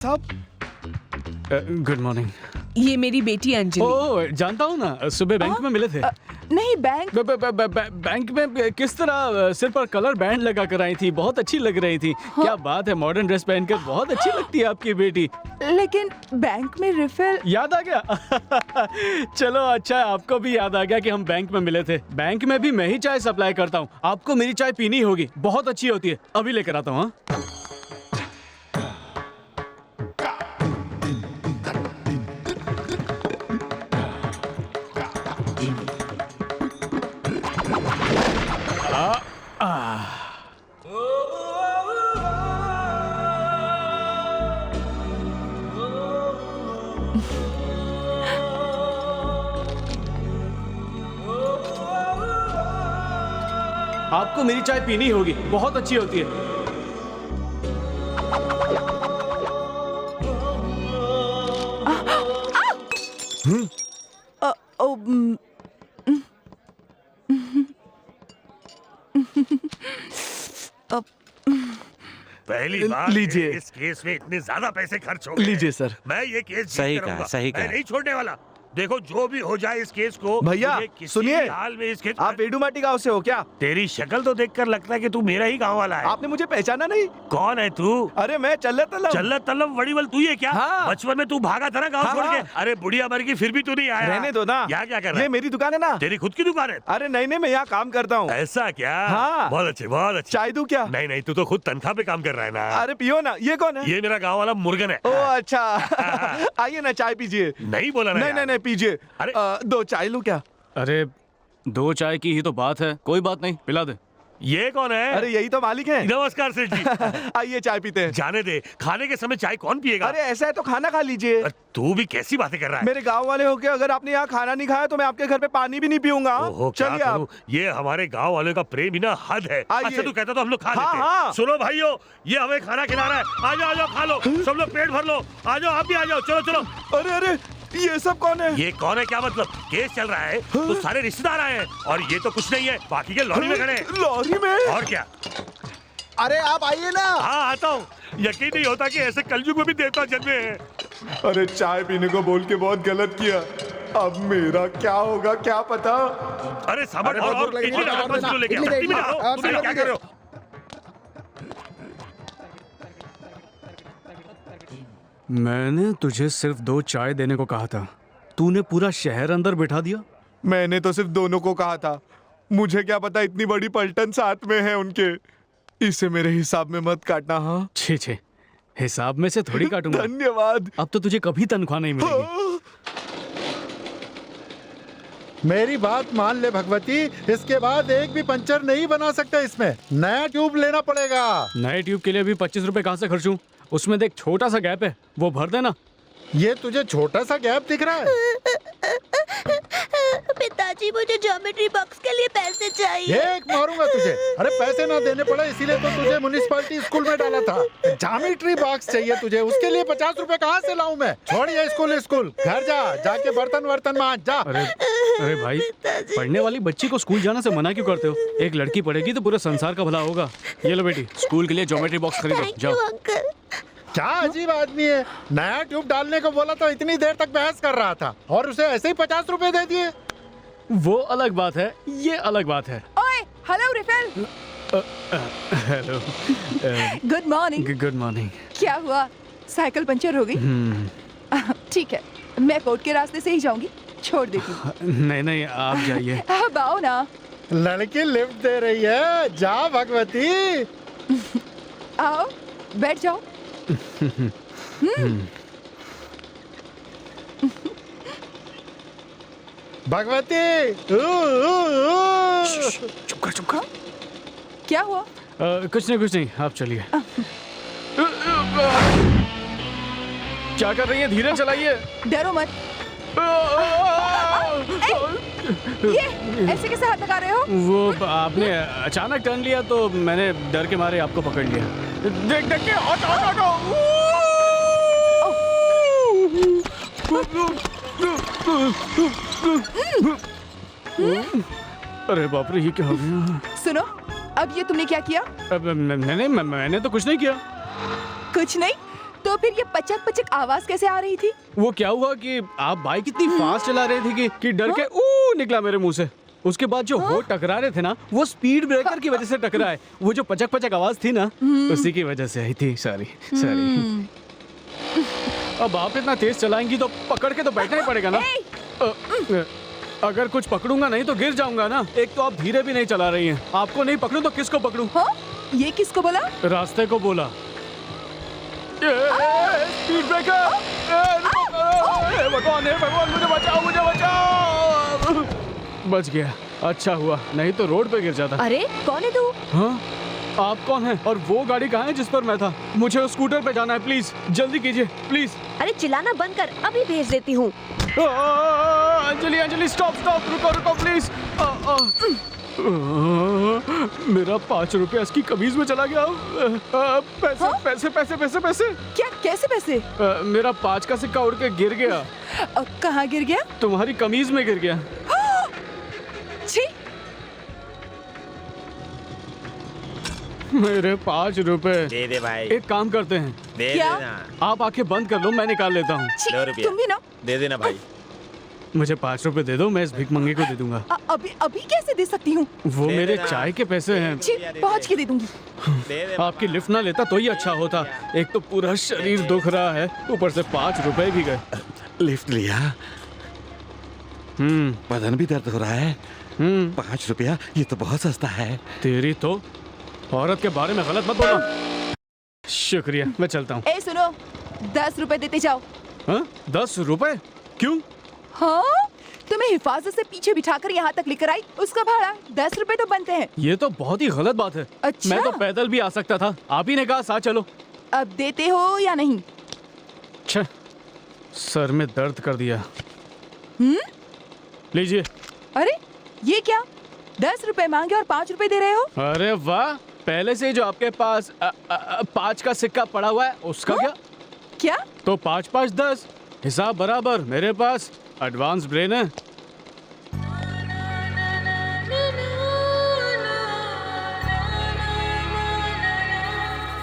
साहब good morning. ये मेरी बेटी अंजलि। ओह जानता हूँ ना, सुबह बैंक में मिले थे। नहीं बैंक बैंक में किस तरह सिर पर कलर बैंड लगा कर आई थी, बहुत अच्छी लग रही थी। क्या बात है, मॉडर्न ड्रेस पहनकर बहुत अच्छी लगती है आपकी बेटी। लेकिन बैंक में रिफिल। याद आ गया? चलो अच्छा है, आपको भी याद आ गया कि हम बैंक में मिले थे। बैंक में भी मैं ही चाय सप्लाई करता हूँ, आपको मेरी चाय पीनी होगी, बहुत अच्छी होती है। अभी लेकर आता हूँ। आपको मेरी चाय पीनी होगी, बहुत अच्छी होती है। पहली बार लीजिए। इस केस में इतने ज्यादा पैसे खर्च हो गए। लीजिए सर। मैं ये केस जीत सही कर कहा, रहूंगा। सही मैं कहा। नहीं छोड़ने वाला। देखो जो भी हो जाए इस केस को, भैया, मुझे किसी सुनिए। भी हाल में इस केस आप वेडुमाटी गांव से हो क्या? तेरी शक्ल तो देखकर लगता है कि तू मेरा ही गांव वाला है। आपने मुझे पहचाना नहीं? कौन है तू? अरे मैं चल्लत चल्लत तल्लम वड़ीवल तू ये क्या? हाँ। बचपन में तू भागा था ना गांव हाँ, छोड़ हाँ। के। अरे बुढ़िया मर गई फिर भी तू नहीं आया। रहने दो ना। यहाँ क्या कर रहा ये है? मेरी दुकान है ना। तेरी खुद की दुकान है? अरे नहीं नहीं, मैं यहाँ काम करता हूँ। ऐसा क्या? हाँ। बहुत अच्छे, बहुत अच्छे। चाय दूं क्या? नहीं नहीं, तू तो खुद तनख्वाह पे काम कर रहा है ना। अरे पियो ना। ये कौन है? ये मेरा गांव वाला मुर्गन है। ओ अच्छा। आइए ना, चाय पीजिए। नहीं बोला ना नहीं यार। नहीं नहीं, पीजिए। अरे। 2 चाय लूं क्या? अरे 2 चाय की ही तो बात है, कोई बात नहीं, पिला दे। ये कौन है? अरे यही तो मालिक है। नमस्कार सेठ जी। आइए चाय पीते हैं। जाने दे, खाने के समय चाय कौन पिएगा? अरे ऐसा है तो खाना खा लीजिए। तू भी कैसी बातें कर रहा है? मेरे गांव वाले होके अगर आपने यहाँ खाना नहीं खाया तो मैं आपके घर पे पानी भी नहीं पीऊंगा। ओहो, क्या चलिए करूं? आप। ये हमारे गांव वालों का प्रेम ही ना हद है। आइए। अच्छा तू कहता तो हम लोग खा हाँ, लेते। हाँ। सुनो भाइयों, ये हमें खाना खिला रहा है। आ जाओ आ जाओ, खा लो, सब लोग पेट भर लो। आ जाओ, आप भी आ जाओ, चलो चलो। अरे अरे, ये सब कौन है? ये कौन है क्या मतलब? केस चल रहा है तो सारे रिश्तेदार आए हैं और ये तो कुछ नहीं है, बाकी के लॉरी में खड़े हैं। लॉरी में? और क्या? अरे आप आइए ना। हाँ आता हूँ। यकीन नहीं होता कि ऐसे कलयुग में भी देवता जन्मे हैं। अरे चाय पीने को बोल के बहुत गलत किया। अब मेरा क्या होगा क्या पता। अरे सामान और इडली डालो, बस लो लेके आओ। इडली में डालो, तुम ये क्या कर रहे हो? मैंने तुझे सिर्फ 2 चाय देने को कहा था, तूने पूरा शहर अंदर बिठा दिया। मैंने तो सिर्फ दोनों को कहा था, मुझे क्या पता इतनी बड़ी पलटन साथ में है उनके। इसे मेरे हिसाब में मत काटना। हाँ छे छे, हिसाब में से थोड़ी काटूंगा। धन्यवाद। अब तो तुझे कभी तनख्वाह नहीं मिलेगी। मेरी बात मान ले भगवती, इसके बाद एक भी पंचर नहीं बना सकते इसमें। नया ट्यूब लेना पड़ेगा। नए ट्यूब के लिए भी 25 रुपए कहाँ से खर्चूं? उसमें देख छोटा सा गैप है, वो भर देना। ये तुझे छोटा सा गैप दिख रहा है? पिताजी मुझे ज्योमेट्री बॉक्स के लिए पैसे चाहिए। एक मारूंगा तुझे। अरे पैसे ना देने पड़े इसीलिए तो तुझे म्युनिसिपैलिटी स्कूल में डाला था। ज्योमेट्री बॉक्स चाहिए तुझे, उसके लिए 50 रुपए कहाँ से लाऊं मैं? छोड़ ये स्कूल, घर जा, जाके बर्तन वर्तन मांज जा। अरे भाई, पढ़ने वाली बच्ची को स्कूल जाने से मना क्यों करते हो? एक लड़की पढ़ेगी तो पूरे संसार का भला होगा। ये लो बेटी, स्कूल के लिए ज्योमेट्री बॉक्स खरीदो, थैंक यू जाओ। अंकल। क्या अजीब आदमी है, नया ट्यूब डालने को बोला तो इतनी देर तक बहस कर रहा था और उसे ऐसे ही 50 रुपए दे दिए। वो अलग बात है, ये अलग बात है। ओए hello refill. Hello. Good morning. Good morning. क्या हुआ, साइकिल पंचर हो गई? ठीक है, मैं कोर्ट के रास्ते से ही जाऊंगी, छोड़ देती हूँ। नहीं नहीं, आप जाइए। अब आओ ना। लड़की लिफ्ट दे रही है, जा भगवती। आओ बैठ जाओ। भगवती। चुप कर। क्या हुआ? कुछ नहीं, आप चलिए। क्या कर रही है? धीरे चलाइए। डरो मत। ये ऐसे कैसे हाथ लगा रहे हो? वो आपने अचानक टर्न लिया तो मैंने डर के मारे आपको पकड़ लिया। देख के ऑटो। अरे बाप रे, ये क्या हो गया? सुनो, अब ये तुमने क्या किया? मैंने तो कुछ नहीं किया। कुछ नहीं? तो फिर ये पचक पचक आवाज कैसे आ रही थी? वो क्या हुआ कि आप बाइक इतनी फास्ट चला रहे थे कि डर के निकला मेरे मुंह से। उसके बाद जो होठ टकरा रहे थे ना, वो स्पीड ब्रेकर की वजह से टकराए। वो जो पचक पचक आवाज थी ना, उसी की वजह से आई थी। Sorry sorry. अब आप इतना तेज चलाएंगी तो पकड़ के तो बैठना ही पड़ेगा ना। अगर कुछ पकड़ूंगा नहीं तो गिर जाऊंगा ना। एक तो आप धीरे भी नहीं चला रही हैं। आपको नहीं पकड़ूं तो किसको पकड़ूं? हाँ? ये किसको बोला? रास्ते को बोला। Speed breaker! भगवान, हे भगवान, मुझे बचाओ, मुझे बचाओ! बच गया। अच्छा हुआ, नहीं तो रोड पे गिर जाता। अरे कौन है तू? हाँ? आप कौन हैं? और वो गाड़ी कहाँ है जिस पर मैं था? मुझे उस स्कूटर पे जाना है, प्लीज जल्दी कीजिए, प्लीज। अरे चिल्लाना बंद कर, अभी भेज देती हूँ। अंजलि, अंजलि, स्टॉप स्टॉप, रुको रुको प्लीज। मेरा 5 रुपया इसकी कमीज में चला गया। पैसे, हाँ? पैसे पैसे पैसे पैसे। क्या? कैसे पैसे? मेरा 5 का सिक्का उड़ के गिर गया। कहाँ गिर गया? तुम्हारी कमीज में गिर गया। छी! मेरे 5 रुपए। दे दे भाई, एक काम करते हैं, दे क्या? देना, आप आंखें बंद कर लो, मैं निकाल लेता हूँ। छी! 2 रुपया। तुम भी ना। दे देना भाई। मुझे 5 रुपए दे दो, मैं इस भिख मंगे को दे दूंगा। अभी अभी कैसे दे सकती हूँ? वो दे मेरे देना। चाय के पैसे हैं। छी! पहुँच के दे दूंगी। दे दे आपकी लिफ्ट ना लेता तो ही अच्छा होता। एक तो पूरा शरीर दुख रहा है, ऊपर से 5 रुपए भी गए। लिफ्ट लिया, बदन भी दर्द हो रहा है। 5 रुपया, ये तो बहुत सस्ता है। तेरी तो औरत के बारे में गलत मत बोलना। शुक्रिया, मैं चलता हूँ। ए सुनो, 10 रुपए देते जाओ। हाँ? 10 रुपए? क्यों? हाँ? तुम्हें हिफाजत से पीछे बिठाकर यहाँ तक लेकर आई, उसका भाड़ा 10 रुपए तो बनते हैं। ये तो बहुत ही गलत बात है। अच्छा? मैं तो पैदल भी आ सकता था, आप ही ने कहा साथ चलो। अब देते हो या नहीं? छह, सर में दर्द कर दिया। लीजिए। अरे ये क्या? 10 रुपए मांगे और 5 रुपए दे रहे हो? अरे वाह, पहले से जो आपके पास 5 का सिक्का पड़ा हुआ है उसका हाँ? क्या? क्या? तो 5 5 10, हिसाब बराबर। मेरे पास एडवांस ब्रेन है।